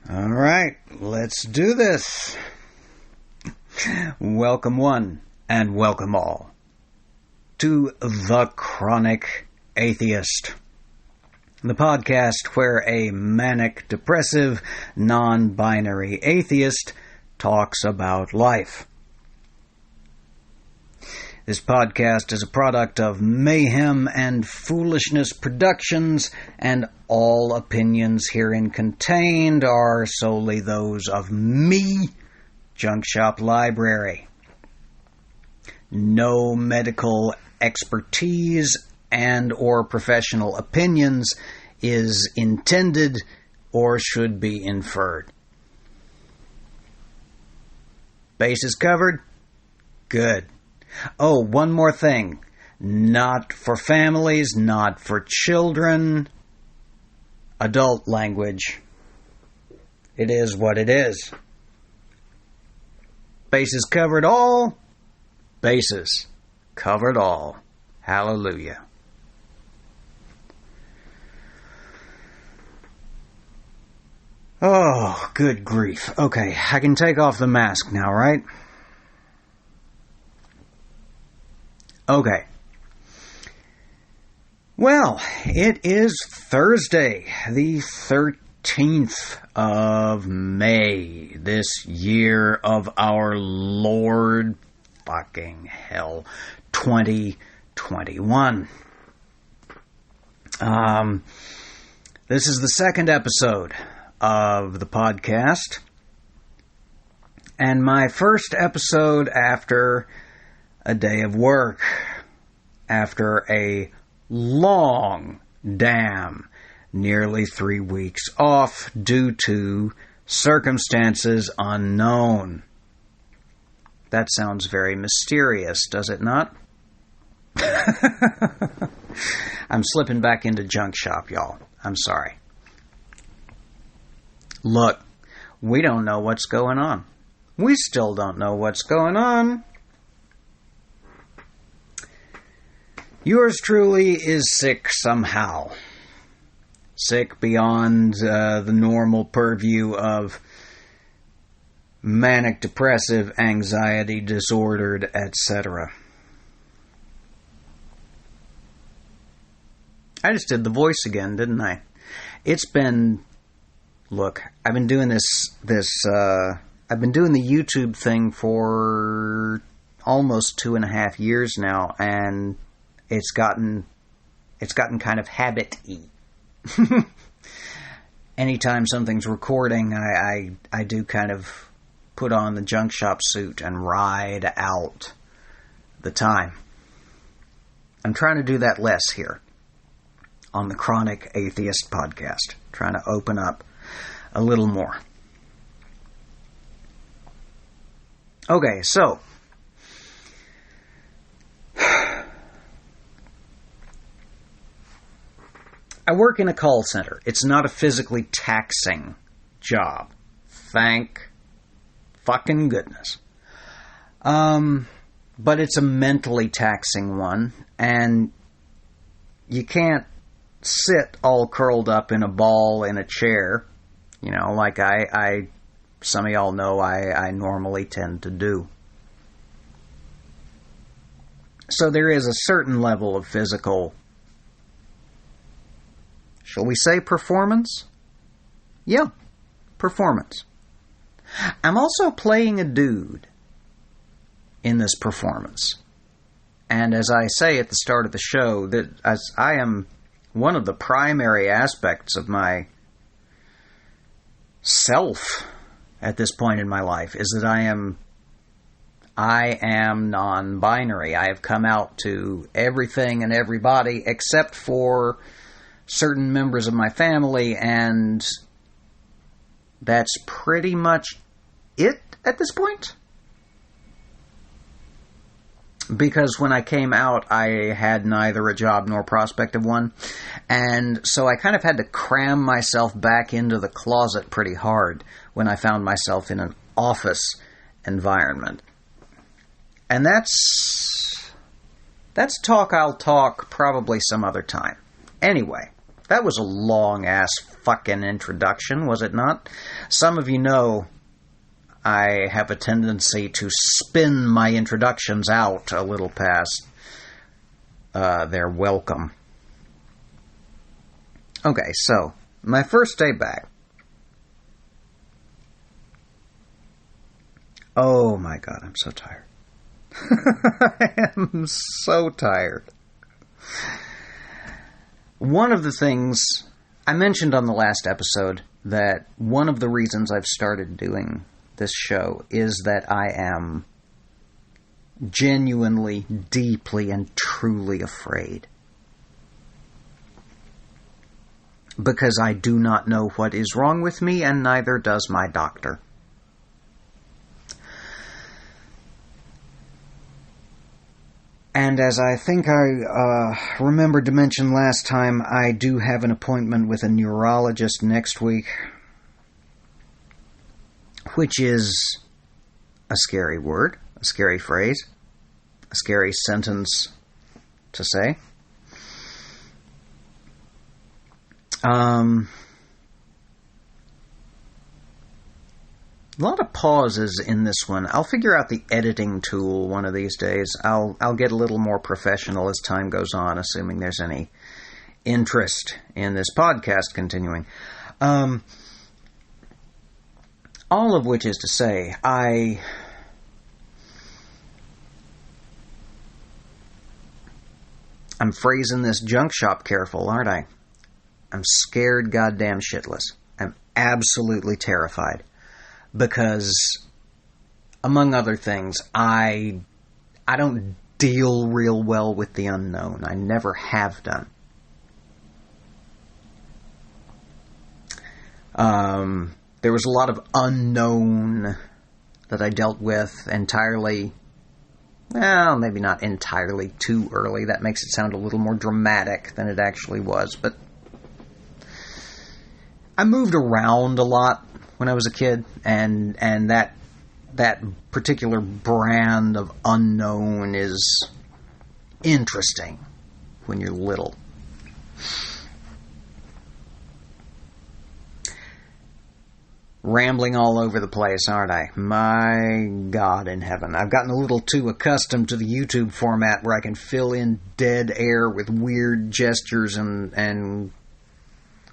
All right, let's do this. Welcome one and welcome all to The Chronic Atheist, the podcast where a manic, depressive, non-binary atheist talks about life. This podcast is a product of Mayhem and Foolishness Productions, and all opinions herein contained are solely those of me, Junk Shop Library. No medical expertise and or professional opinions is intended or should be inferred. Bases covered? Good. Oh, one more thing. Not for families, not for children. Adult language. It is what it is. Bases covered all. Bases covered all. Hallelujah. Oh, good grief. Okay, I can take off the mask now, right? Okay. Well, it is Thursday, the 13th of May, this year of our Lord fucking hell, 2021. This is the second episode of the podcast, and my first episode after a day of work, after a long, nearly 3 weeks off due to circumstances unknown. That sounds very mysterious, does it not? I'm slipping back into Junk Shop, y'all. I'm sorry. Look, we don't know what's going on. We still don't know what's going on. Yours truly is sick somehow. Sick beyond the normal purview of manic, depressive, anxiety, disordered, etc. I just did the voice again, didn't I? It's been... Look, I've been doing I've been doing the YouTube thing for almost 2.5 years now, and it's gotten kind of habit-y. Anytime something's recording, I do kind of put on the Junk Shop suit and ride out the time. I'm trying to do that less here on the Chronic Atheist podcast. Trying to open up a little more. Okay, so I work in a call center. It's not a physically taxing job. Thank fucking goodness. But it's a mentally taxing one, and you can't sit all curled up in a ball in a chair, you know, like I some of y'all know I normally tend to do. So there is a certain level of physical, shall we say, performance? Yeah, performance. I'm also playing a dude in this performance. And as I say at the start of the show, that as I am one of the primary aspects of my self at this point in my life is that I am non-binary. I have come out to everything and everybody except for certain members of my family, and that's pretty much it at this point. Because when I came out, I had neither a job nor prospect of one, and so I kind of had to cram myself back into the closet pretty hard when I found myself in an office environment. And that's talk I'll talk probably some other time. Anyway, that was a long-ass fucking introduction, was it not? Some of you know I have a tendency to spin my introductions out a little past their welcome. Okay, so, my first day back. Oh my god, I'm so tired. I am so tired. One of the things I mentioned on the last episode, that one of the reasons I've started doing this show is that I am genuinely, deeply, and truly afraid. Because I do not know what is wrong with me, and neither does my doctor. And as I think I remembered to mention last time, I do have an appointment with a neurologist next week, which is a scary word, a scary phrase, a scary sentence to say. A lot of pauses in this one. I'll figure out the editing tool one of these days. I'll get a little more professional as time goes on, assuming there's any interest in this podcast continuing. All of which is to say, I'm phrasing this junk shop careful, aren't I? I'm scared goddamn shitless. I'm absolutely terrified. Because, among other things, I don't deal real well with the unknown. I never have done. There was a lot of unknown that I dealt with entirely, well, maybe not entirely too early. That makes it sound a little more dramatic than it actually was. But I moved around a lot when I was a kid, and that particular brand of unknown is interesting when you're little. Rambling all over the place, aren't I? My God in heaven. I've gotten a little too accustomed to the YouTube format where I can fill in dead air with weird gestures and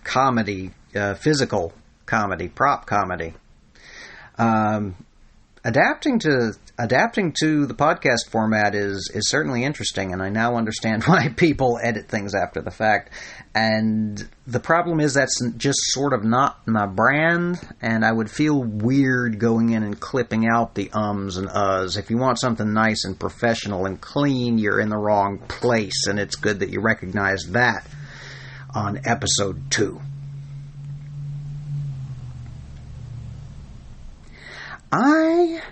comedy, physical comedy, prop comedy. Adapting to the podcast format is certainly interesting, and I now understand why people edit things after the fact. And the problem is that's just sort of not my brand, and I would feel weird going in and clipping out the ums and uhs. If you want something nice and professional and clean, you're in the wrong place, and it's good that you recognize that on episode 2. I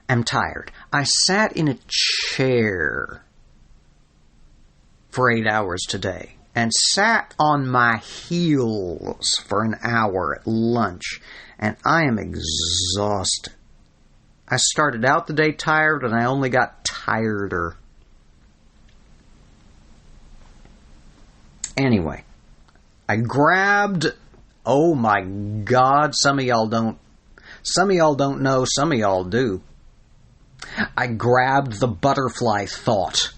am tired. I sat in a chair for 8 hours today and sat on my heels for an hour at lunch, and I am exhausted. I started out the day tired, and I only got tireder. Anyway, I grabbed, oh my God, some of y'all don't know, some of y'all do. I grabbed the butterfly thought.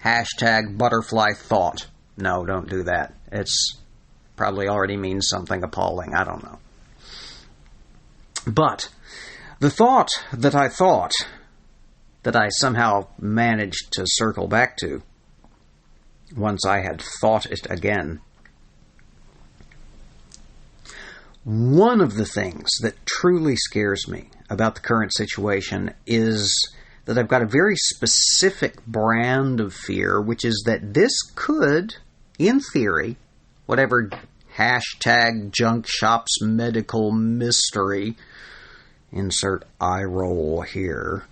Hashtag butterfly thought. No, don't do that. It's probably already means something appalling. I don't know. But the thought that I somehow managed to circle back to once I had thought it again. One of the things that truly scares me about the current situation is that I've got a very specific brand of fear, which is that this could, in theory, whatever hashtag junk shops medical mystery, insert eye roll here,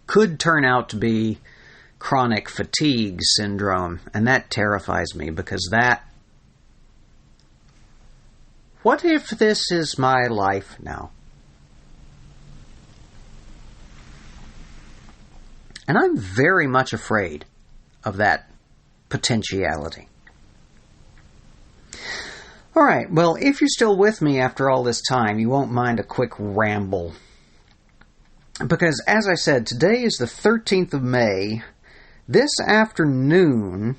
could turn out to be chronic fatigue syndrome. And that terrifies me because what if this is my life now? And I'm very much afraid of that potentiality. All right, well, if you're still with me after all this time, you won't mind a quick ramble. Because, as I said, today is the 13th of May. This afternoon,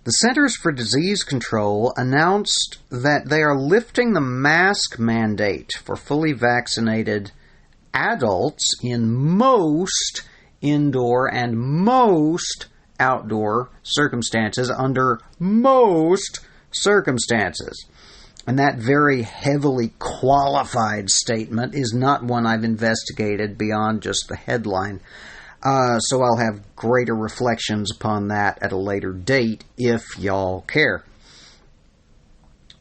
the Centers for Disease Control announced that they are lifting the mask mandate for fully vaccinated adults in most indoor and most outdoor circumstances, under most circumstances. And that very heavily qualified statement is not one I've investigated beyond just the headline. So I'll have greater reflections upon that at a later date if y'all care.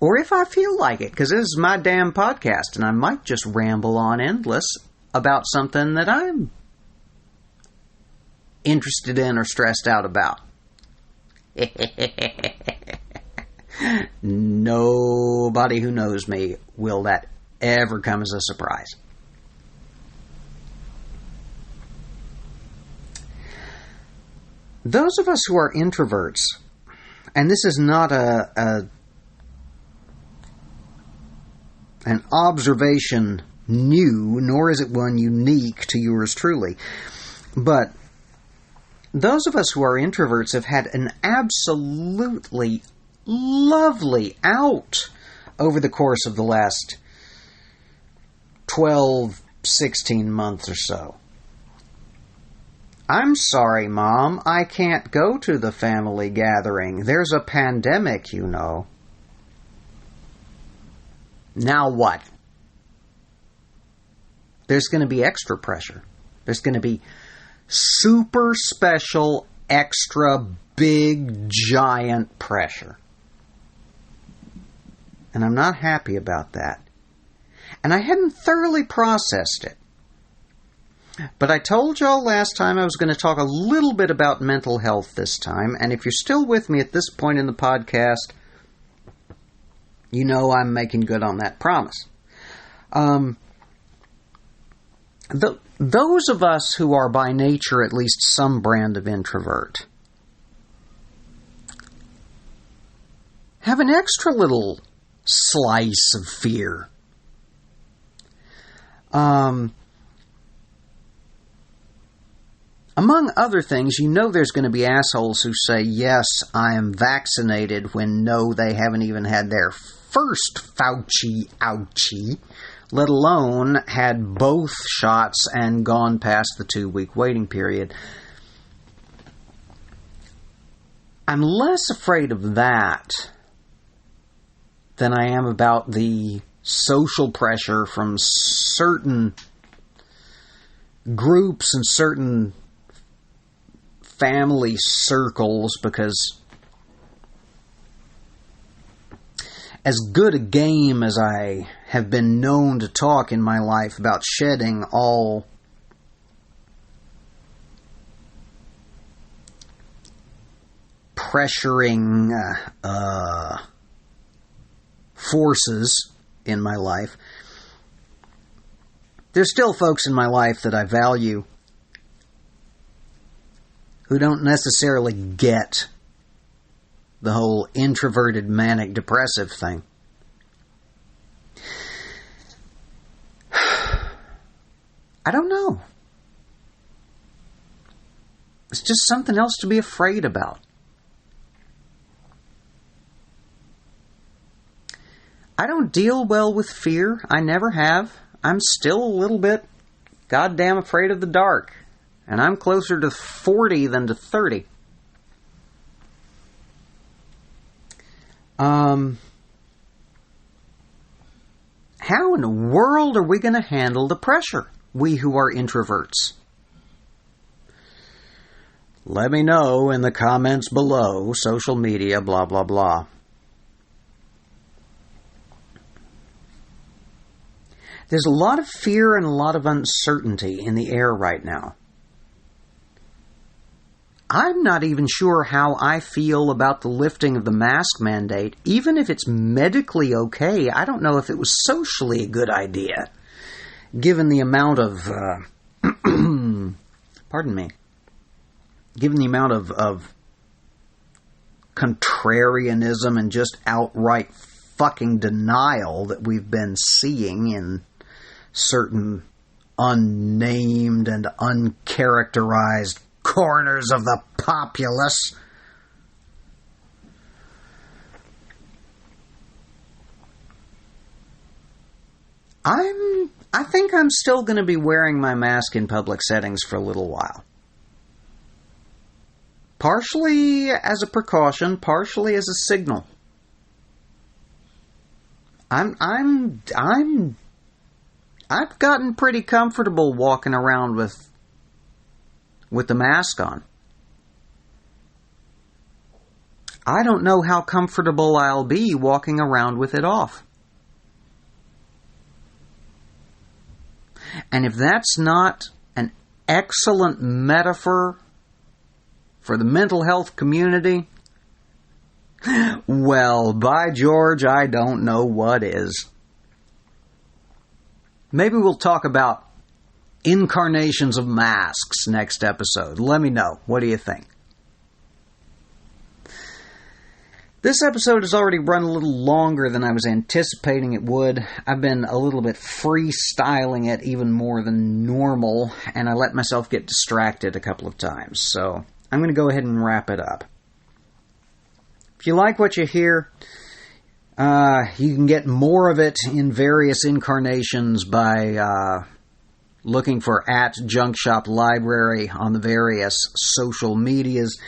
Or if I feel like it, because this is my damn podcast and I might just ramble on endless about something that I'm interested in or stressed out about. Nobody who knows me will that ever come as a surprise. Those of us who are introverts, and this is not an observation new, nor is it one unique to yours truly, but those of us who are introverts have had an absolutely lovely out over the course of the last 12, 16 months or so. I'm sorry, Mom, I can't go to the family gathering. There's a pandemic, you know. Now what? There's going to be extra pressure. There's going to be super special, extra big, giant pressure. And I'm not happy about that. And I hadn't thoroughly processed it. But I told y'all last time I was going to talk a little bit about mental health this time. And if you're still with me at this point in the podcast, you know I'm making good on that promise. Those of us who are by nature at least some brand of introvert have an extra little slice of fear. Among other things, you know there's going to be assholes who say, yes, I am vaccinated, when no, they haven't even had their first Fauci ouchie, let alone had both shots and gone past the 2-week waiting period. I'm less afraid of that than I am about the social pressure from certain groups and certain family circles, because as good a game as I have been known to talk in my life about shedding all pressuring forces in my life, there's still folks in my life that I value who don't necessarily get the whole introverted manic depressive thing. I don't know. It's just something else to be afraid about. I don't deal well with fear. I never have. I'm still a little bit goddamn afraid of the dark. And I'm closer to 40 than to 30. How in the world are we going to handle the pressure, we who are introverts? Let me know in the comments below, social media, blah, blah, blah. There's a lot of fear and a lot of uncertainty in the air right now. I'm not even sure how I feel about the lifting of the mask mandate. Even if it's medically okay, I don't know if it was socially a good idea, given the amount of, pardon me, given the amount of contrarianism and just outright fucking denial that we've been seeing in certain unnamed and uncharacterized corners of the populace. I think I'm still going to be wearing my mask in public settings for a little while. Partially as a precaution, partially as a signal. I've gotten pretty comfortable walking around with the mask on. I don't know how comfortable I'll be walking around with it off. And if that's not an excellent metaphor for the mental health community, well, by George, I don't know what is. Maybe we'll talk about incarnations of masks next episode. Let me know. What do you think? This episode has already run a little longer than I was anticipating it would. I've been a little bit freestyling it even more than normal, and I let myself get distracted a couple of times. So I'm going to go ahead and wrap it up. If you like what you hear, you can get more of it in various incarnations by looking for @JunkShopLibrary on the various social medias.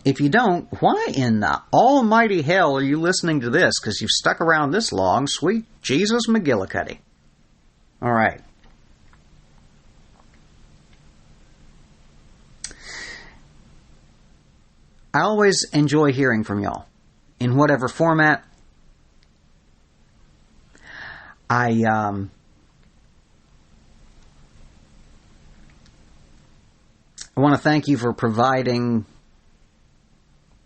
If you don't, why in the almighty hell are you listening to this? Because you've stuck around this long, sweet Jesus McGillicuddy. All right. I always enjoy hearing from y'all, in whatever format. I want to thank you for providing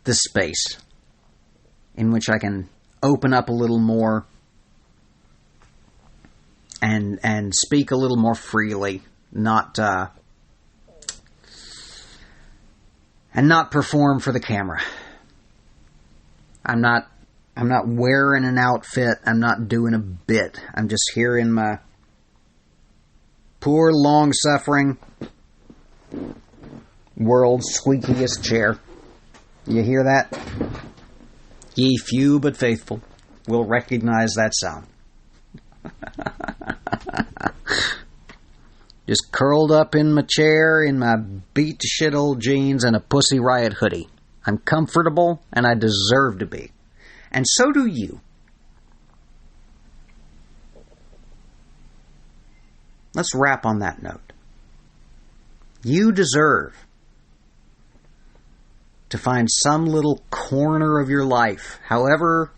this space in which I can open up a little more and speak a little more freely, not perform for the camera. I'm not wearing an outfit. I'm not doing a bit. I'm just here in my poor, long-suffering, world's squeakiest chair. You hear that? Ye few but faithful will recognize that sound. Just curled up in my chair in my beat-to-shit old jeans and a Pussy Riot hoodie. I'm comfortable, and I deserve to be. And so do you. Let's wrap on that note. You deserve to find some little corner of your life, however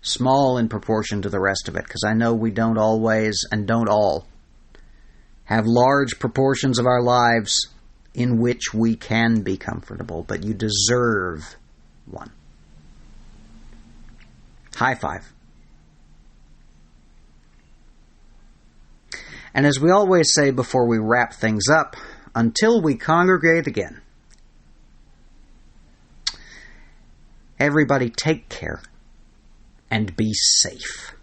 small in proportion to the rest of it, because I know we don't always and don't all have large proportions of our lives in which we can be comfortable, but you deserve one. High five. And as we always say before we wrap things up, until we congregate again, everybody take care and be safe.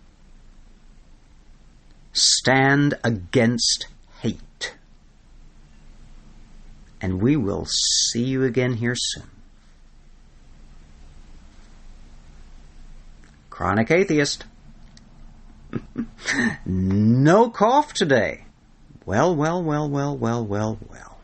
Stand against hate. And we will see you again here soon. Chronic Atheist. No cough today. Well, well, well, well, well, well, well.